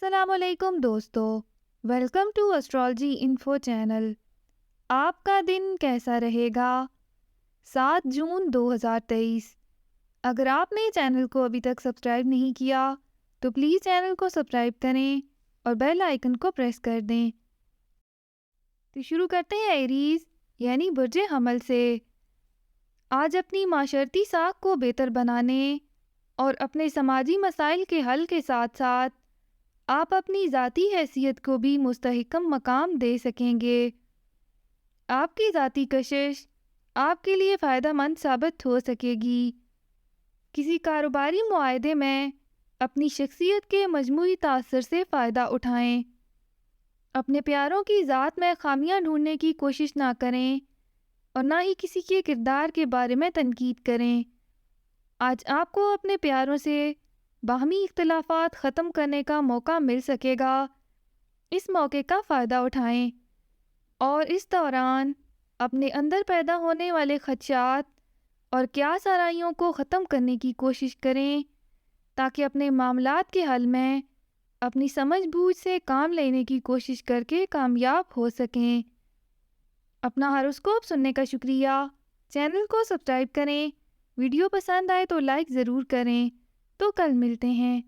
السلام علیکم دوستو، welcome to astrology info channel. آپ کا دن کیسا رہے گا؟ 7 جون 2023۔ اگر آپ نے چینل کو ابھی تک سبسکرائب نہیں کیا تو پلیز چینل کو سبسکرائب کریں اور بیل آئیکن کو پریس کر دیں۔ تو شروع کرتے ہیں ایریز یعنی برج حمل سے۔ آج اپنی معاشرتی ساکھ کو بہتر بنانے اور اپنے سماجی مسائل کے حل کے ساتھ ساتھ آپ اپنی ذاتی حیثیت کو بھی مستحکم مقام دے سکیں گے۔ آپ کی ذاتی کشش آپ کے لیے فائدہ مند ثابت ہو سکے گی۔ کسی کاروباری معاہدے میں اپنی شخصیت کے مجموعی تاثر سے فائدہ اٹھائیں۔ اپنے پیاروں کی ذات میں خامیاں ڈھونڈنے کی کوشش نہ کریں اور نہ ہی کسی کے کردار کے بارے میں تنقید کریں۔ آج آپ کو اپنے پیاروں سے باہمی اختلافات ختم کرنے کا موقع مل سکے گا۔ اس موقع کا فائدہ اٹھائیں اور اس دوران اپنے اندر پیدا ہونے والے خدشات اور قیاس آرائیوں کو ختم کرنے کی کوشش کریں تاکہ اپنے معاملات کے حل میں اپنی سمجھ بوجھ سے کام لینے کی کوشش کر کے کامیاب ہو سکیں۔ اپنا ہاروسکوپ سننے کا شکریہ۔ چینل کو سبسکرائب کریں۔ ویڈیو پسند آئے تو لائک ضرور کریں۔ تو کل ملتے ہیں۔